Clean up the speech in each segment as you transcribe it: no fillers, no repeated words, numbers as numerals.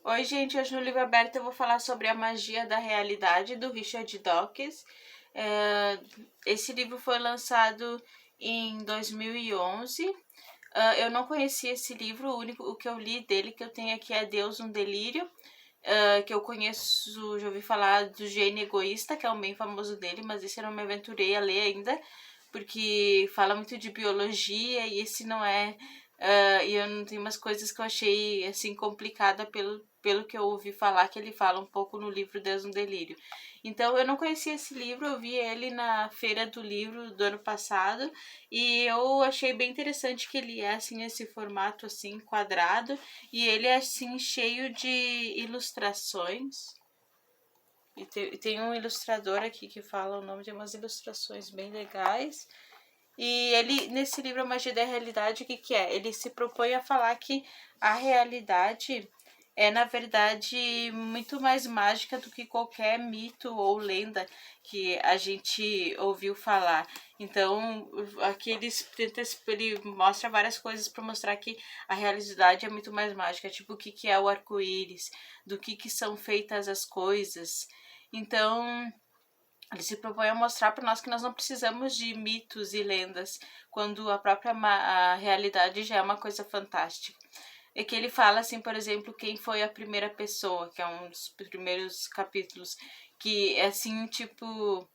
Oi, gente, hoje no Livro Aberto eu vou falar sobre A Magia da Realidade, do Richard Dawkins. Esse livro foi lançado em 2011. Eu não conhecia esse livro, o que eu li dele que eu tenho aqui é Deus, um Delírio. Que eu conheço, já ouvi falar do Gênio Egoísta, que é um bem famoso dele, mas esse eu não me aventurei a ler ainda, porque fala muito de biologia e esse não é. E eu não tenho umas coisas que eu achei assim complicada pelo que eu ouvi falar, que ele fala um pouco no livro Deus um Delírio. Então eu não conhecia esse livro, eu vi ele na feira do livro do ano passado e eu achei bem interessante que ele é assim esse formato assim quadrado e ele é assim cheio de ilustrações. E tem um ilustrador aqui que fala o nome de umas ilustrações bem legais. E ele, nesse livro A Magia da Realidade, o que é? Ele se propõe a falar que a realidade é, na verdade, muito mais mágica do que qualquer mito ou lenda que a gente ouviu falar. Então, aqui ele mostra várias coisas para mostrar que a realidade é muito mais mágica, tipo o que é o arco-íris, do que são feitas as coisas. Então, ele se propõe a mostrar para nós que nós não precisamos de mitos e lendas, quando a própria a realidade já é uma coisa fantástica. É que ele fala assim, por exemplo, quem foi a primeira pessoa, que é um dos primeiros capítulos, que é assim, tipo,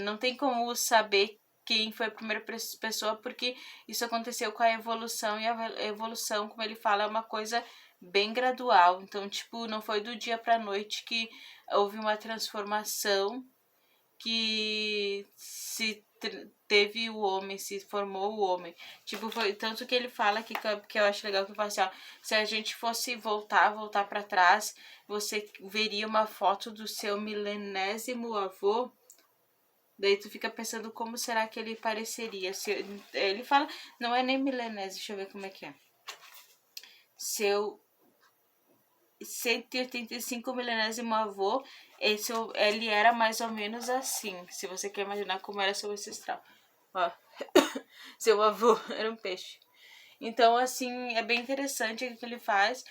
não tem como saber quem foi a primeira pessoa, porque isso aconteceu com a evolução, e a evolução, como ele fala, é uma coisa bem gradual. Então, tipo, não foi do dia pra noite que houve uma transformação que se teve o homem, se formou o homem. Tipo, foi tanto que ele fala que eu acho legal que eu falo assim, ó, se a gente fosse voltar para trás, você veria uma foto do seu milenésimo avô. Daí tu fica pensando como será que ele pareceria. Ele fala, não é nem milenésimo, deixa eu ver como é que é. Seu 185 milenésimo avô, ele era mais ou menos assim. Se você quer imaginar como era seu ancestral. Ó, seu avô era um peixe. Então, assim, é bem interessante o que ele faz.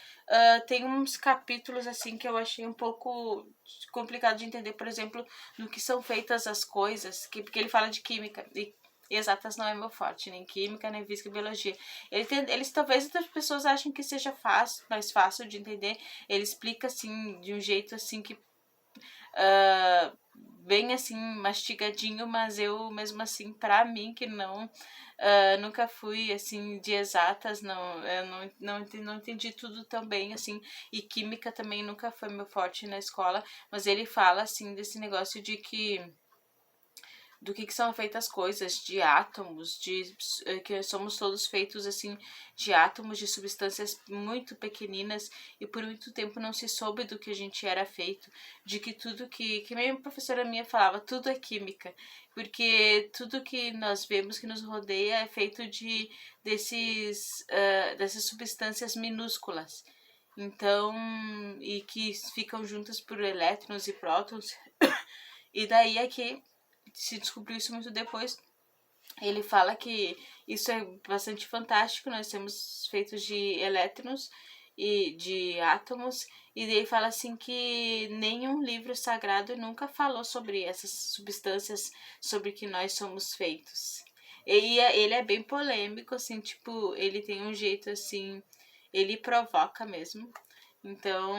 Tem uns capítulos, assim, que eu achei um pouco complicado de entender, por exemplo, no que são feitas as coisas, porque ele fala de química. E exatas não é meu forte, nem química, nem física e biologia. Eles talvez outras pessoas achem que seja fácil, mais fácil de entender. Ele explica, assim, de um jeito, assim, que bem assim mastigadinho, mas eu mesmo assim para mim que não nunca fui assim de exatas, não entendi tudo tão bem assim, e química também nunca foi meu forte na escola, mas ele fala assim desse negócio de que do que são feitas as coisas, de átomos, que somos todos feitos assim de átomos, de substâncias muito pequeninas, e por muito tempo não se soube do que a gente era feito, de que tudo que minha professora minha falava, tudo é química, porque tudo que nós vemos que nos rodeia é feito dessas substâncias minúsculas. Então, e que ficam juntas por elétrons e prótons, e daí é que se descobriu isso muito depois. Ele fala que isso é bastante fantástico, nós temos feitos de elétrons e de átomos, e daí fala assim que nenhum livro sagrado nunca falou sobre essas substâncias sobre que nós somos feitos. E ele é bem polêmico, assim, tipo, ele tem um jeito assim, ele provoca mesmo. Então,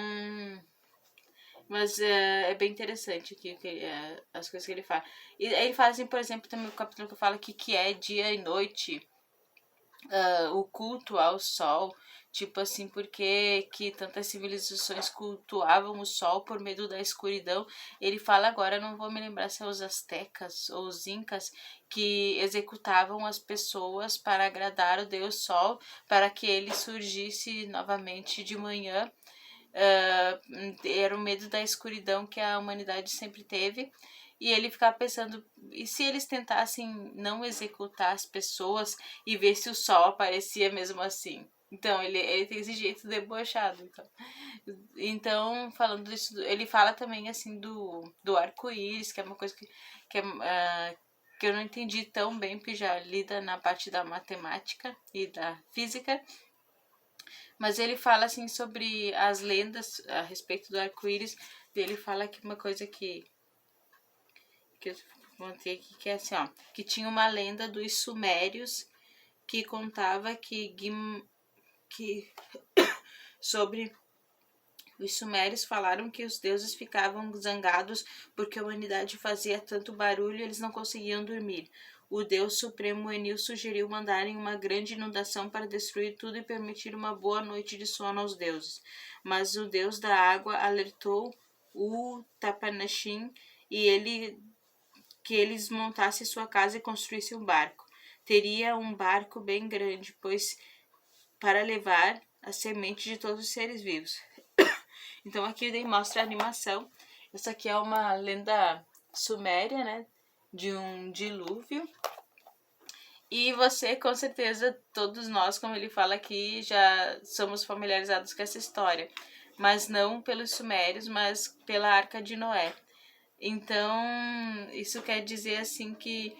mas é bem interessante as coisas que ele fala. E aí ele fala assim, por exemplo, também o capítulo que fala que é dia e noite, o culto ao sol. Tipo assim, porque que tantas civilizações cultuavam o sol por medo da escuridão. Ele fala agora, não vou me lembrar se é os astecas ou os incas, que executavam as pessoas para agradar o deus sol, para que ele surgisse novamente de manhã. Era o medo da escuridão que a humanidade sempre teve. E ele ficava pensando, e se eles tentassem não executar as pessoas e ver se o sol aparecia mesmo assim? Então, ele tem esse jeito debochado. Então, falando disso, ele fala também assim do arco-íris, que é uma coisa que eu não entendi tão bem, porque já lida na parte da matemática e da física. Mas ele fala assim sobre as lendas a respeito do arco-íris. Ele fala que uma coisa que eu montei aqui, que é assim, ó, que tinha uma lenda dos sumérios que contava que sobre os sumérios falaram que os deuses ficavam zangados porque a humanidade fazia tanto barulho e eles não conseguiam dormir. O deus supremo Enil sugeriu mandarem uma grande inundação para destruir tudo e permitir uma boa noite de sono aos deuses. Mas o deus da água alertou o Tapanashim e que eles montassem sua casa e construíssem um barco. Teria um barco bem grande, pois para levar a semente de todos os seres vivos. Então aqui daí mostra a animação. Essa aqui é uma lenda suméria, né? De um dilúvio. E você, com certeza, todos nós, como ele fala aqui, já somos familiarizados com essa história. Mas não pelos sumérios, mas pela Arca de Noé. Então, isso quer dizer assim que,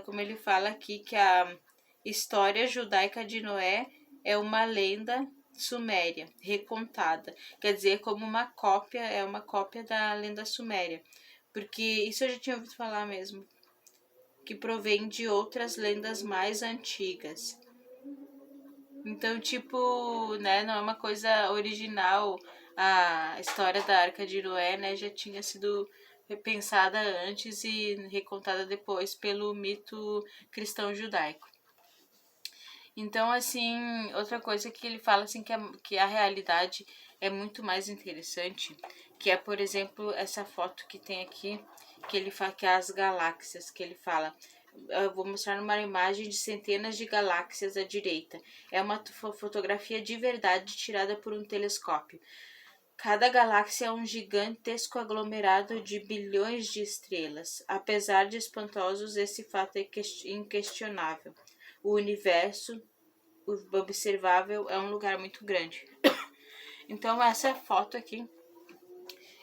como ele fala aqui, que a história judaica de Noé é uma lenda suméria, recontada. Quer dizer, como uma cópia, é uma cópia da lenda suméria. Porque isso eu já tinha ouvido falar mesmo, que provém de outras lendas mais antigas. Então, tipo, né, não é uma coisa original. A história da Arca de Noé, né, já tinha sido repensada antes e recontada depois pelo mito cristão judaico. Então, assim, outra coisa que ele fala assim que a realidade é muito mais interessante, que é, por exemplo, essa foto que tem aqui, que ele fala que é as galáxias, que ele fala. Eu vou mostrar uma imagem de centenas de galáxias à direita. É uma fotografia de verdade tirada por um telescópio. Cada galáxia é um gigantesco aglomerado de bilhões de estrelas. Apesar de espantosos, esse fato é inquestionável. O universo observável é um lugar muito grande. Então essa foto aqui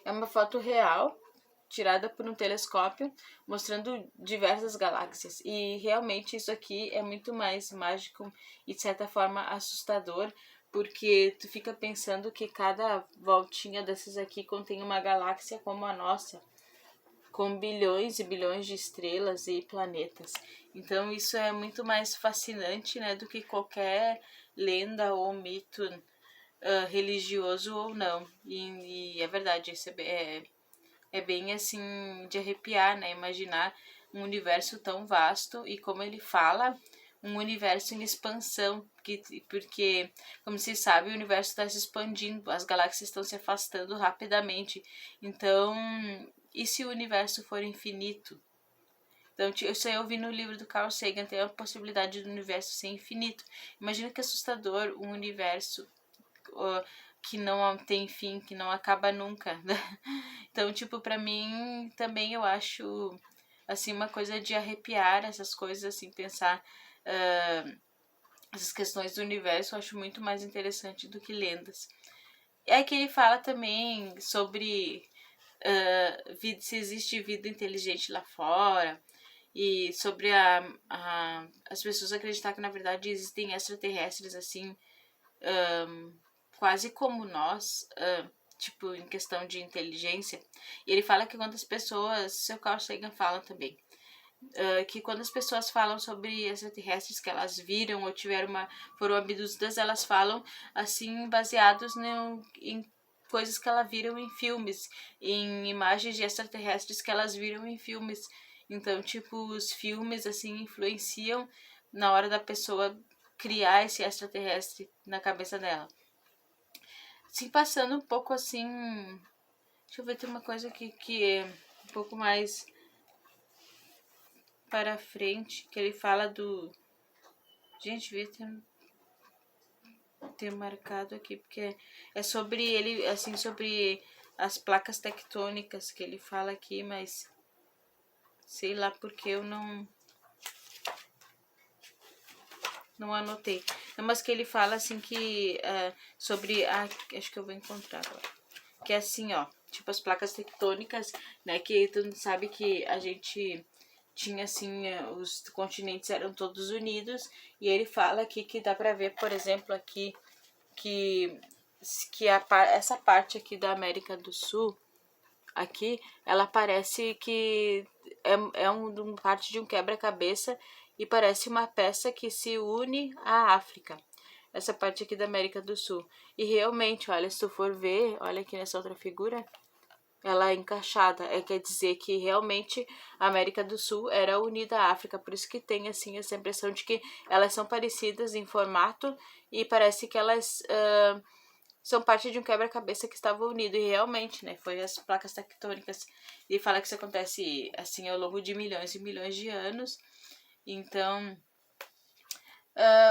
é uma foto real, tirada por um telescópio, mostrando diversas galáxias. E realmente isso aqui é muito mais mágico e de certa forma assustador, porque tu fica pensando que cada voltinha dessas aqui contém uma galáxia como a nossa, com bilhões e bilhões de estrelas e planetas. Então isso é muito mais fascinante, né, do que qualquer lenda ou mito religioso ou não. E é verdade, isso é bem assim de arrepiar, né? Imaginar um universo tão vasto e como ele fala, um universo em expansão, porque, como se sabe, o universo está se expandindo, as galáxias estão se afastando rapidamente. Então, e se o universo for infinito? Então, isso aí eu vi no livro do Carl Sagan, tem a possibilidade do universo ser infinito. Imagina que assustador um universo que não tem fim, que não acaba nunca, né? Então, tipo, pra mim também eu acho, assim, uma coisa de arrepiar essas coisas, assim, pensar essas questões do universo, eu acho muito mais interessante do que lendas. E aí que ele fala também sobre se existe vida inteligente lá fora, e sobre as pessoas acreditar que na verdade existem extraterrestres assim, quase como nós, tipo, em questão de inteligência. E ele fala que quando as pessoas, seu Carl Sagan fala também, que quando as pessoas falam sobre extraterrestres que elas viram ou foram abduzidas, elas falam assim, baseados em coisas que elas viram em filmes, em imagens de extraterrestres que elas viram em filmes. Então, tipo, os filmes, assim, influenciam na hora da pessoa criar esse extraterrestre na cabeça dela. Sim, passando um pouco assim. Deixa eu ver, tem uma coisa que é um pouco mais para frente, que ele fala do. Gente, devia ter marcado aqui, porque é sobre ele, assim, sobre as placas tectônicas que ele fala aqui, mas sei lá porque eu não anotei. Mas que ele fala assim que sobre acho que eu vou encontrar agora. Que é assim, ó, tipo as placas tectônicas, né, que tu sabe que a gente tinha assim, os continentes eram todos unidos, e ele fala aqui que dá pra ver, por exemplo, aqui essa parte aqui da América do Sul, aqui, ela parece que é uma parte de um quebra-cabeça e parece uma peça que se une à África. Essa parte aqui da América do Sul. E realmente, olha, se tu for ver, olha aqui nessa outra figura, ela é encaixada. Quer dizer que realmente a América do Sul era unida à África. Por isso que tem, assim, essa impressão de que elas são parecidas em formato e parece que elas são parte de um quebra-cabeça que estava unido. E realmente, né, foi as placas tectônicas. E fala que isso acontece, assim, ao longo de milhões e milhões de anos. Então...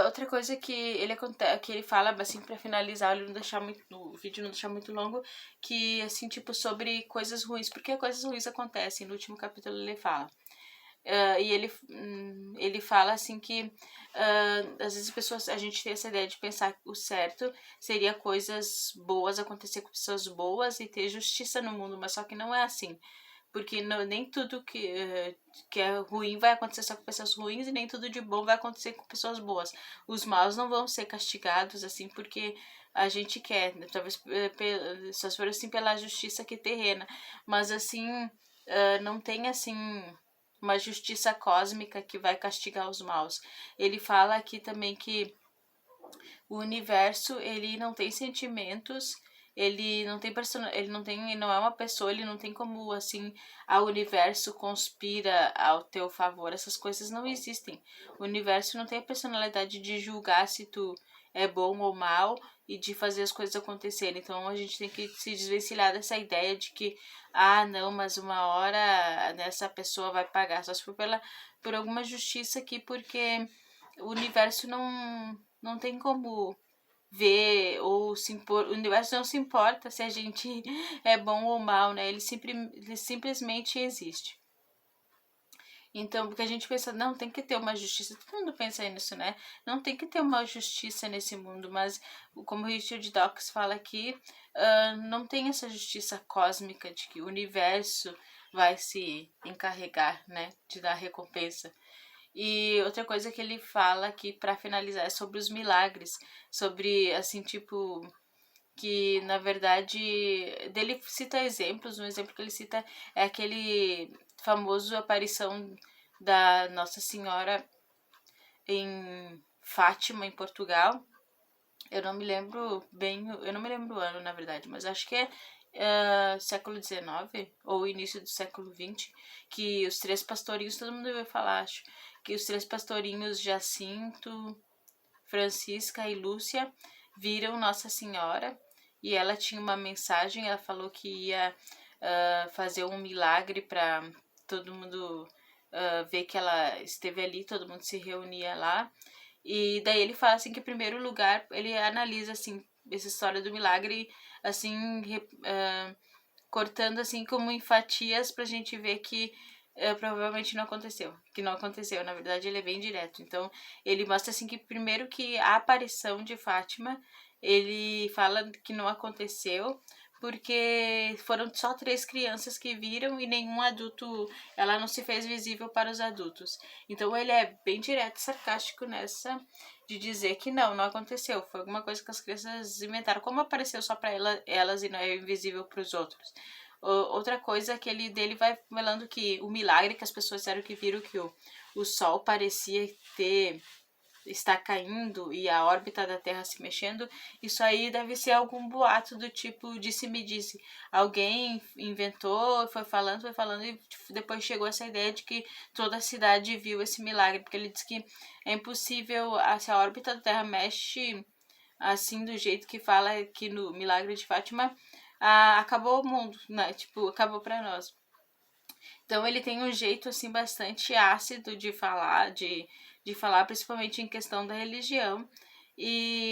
outra coisa que ele fala, assim, pra finalizar, ele não deixar muito, o vídeo não deixar muito longo, que, assim, tipo, sobre coisas ruins, porque coisas ruins acontecem, no último capítulo ele fala. E ele fala, assim, que às vezes a gente tem essa ideia de pensar que o certo seria coisas boas acontecer com pessoas boas e ter justiça no mundo, mas só que não é assim. Porque nem tudo que é ruim vai acontecer só com pessoas ruins e nem tudo de bom vai acontecer com pessoas boas. Os maus não vão ser castigados assim porque a gente quer, né? Talvez só se for assim pela justiça aqui terrena. Mas assim, não tem assim uma justiça cósmica que vai castigar os maus. Ele fala aqui também que o universo, ele não tem sentimentos, ele não tem ele não é uma pessoa, ele não tem como assim, o universo conspira ao teu favor, essas coisas não existem. O universo não tem a personalidade de julgar se tu é bom ou mal e de fazer as coisas acontecerem. Então a gente tem que se desvencilhar dessa ideia de que não, mas uma hora nessa pessoa vai pagar, só se for por alguma justiça aqui, porque o universo não tem como ver ou se impor. O universo não se importa se a gente é bom ou mal, né? Ele simplesmente existe. Então, porque a gente pensa, não, tem que ter uma justiça. Todo mundo pensa nisso, né? Não tem que ter uma justiça nesse mundo, mas como o Richard Dawkins fala aqui, não tem essa justiça cósmica de que o universo vai se encarregar, né, de dar recompensa. E outra coisa que ele fala aqui para finalizar é sobre os milagres, sobre assim, tipo, que na verdade dele cita exemplos, um exemplo que ele cita é aquele famoso aparição da Nossa Senhora em Fátima, em Portugal. Eu não me lembro bem, eu não me lembro o ano, na verdade, mas acho que é século XIX ou início do século XX, que os três pastorinhos, todo mundo deve falar, acho, que os três pastorinhos Jacinto, Francisca e Lúcia viram Nossa Senhora e ela tinha uma mensagem, ela falou que ia fazer um milagre para todo mundo ver que ela esteve ali, todo mundo se reunia lá. E daí ele fala assim que em primeiro lugar ele analisa assim essa história do milagre assim cortando assim como em fatias pra gente ver que provavelmente não aconteceu. Que não aconteceu, na verdade ele é bem direto. Então ele mostra assim que primeiro que a aparição de Fátima, ele fala que não aconteceu porque foram só 3 crianças que viram e nenhum adulto, ela não se fez visível para os adultos. Então ele é bem direto, sarcástico nessa de dizer que não aconteceu, foi alguma coisa que as crianças inventaram, como apareceu só para elas e não é invisível para os outros. Outra coisa que dele vai falando que o milagre que as pessoas disseram que viram que o sol parecia está caindo e a órbita da Terra se mexendo, isso aí deve ser algum boato do tipo disse-me-disse. Alguém inventou, foi falando e depois chegou essa ideia de que toda a cidade viu esse milagre, porque ele diz que é impossível, se a órbita da Terra mexe assim do jeito que fala aqui no Milagre de Fátima, acabou o mundo, né? Tipo, acabou pra nós. Então ele tem um jeito assim bastante ácido de falar, de falar principalmente em questão da religião.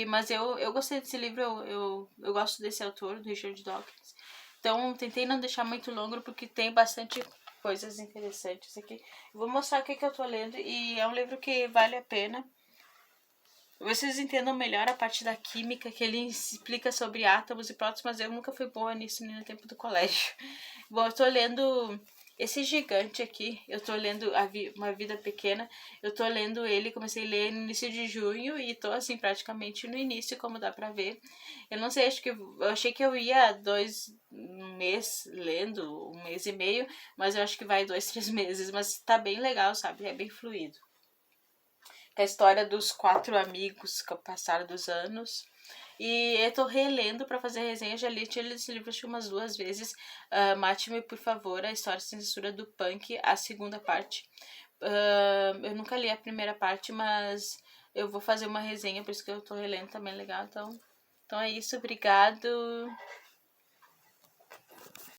Mas eu gostei desse livro, eu gosto desse autor, do Richard Dawkins. Então tentei não deixar muito longo porque tem bastante coisas interessantes aqui. Eu vou mostrar o que eu tô lendo e é um livro que vale a pena. Vocês entendam melhor a parte da química, que ele explica sobre átomos e prótons, mas eu nunca fui boa nisso nem no tempo do colégio. Bom, eu tô lendo Esse gigante aqui, eu tô lendo Uma Vida Pequena, eu tô lendo ele, comecei a ler no início de junho e tô assim praticamente no início, como dá pra ver. Eu não sei, eu achei que eu ia um mês lendo, um mês e meio, mas eu acho que vai 2, 3 meses, mas tá bem legal, sabe? É bem fluido. É a história dos 4 amigos que passaram dos anos. E eu tô relendo pra fazer resenha. Já li esse livro acho umas 2 vezes. Mate-me, por favor, a história sem censura do punk, a segunda parte. Eu nunca li a primeira parte, mas eu vou fazer uma resenha, por isso que eu tô relendo também, legal. Então é isso, obrigado.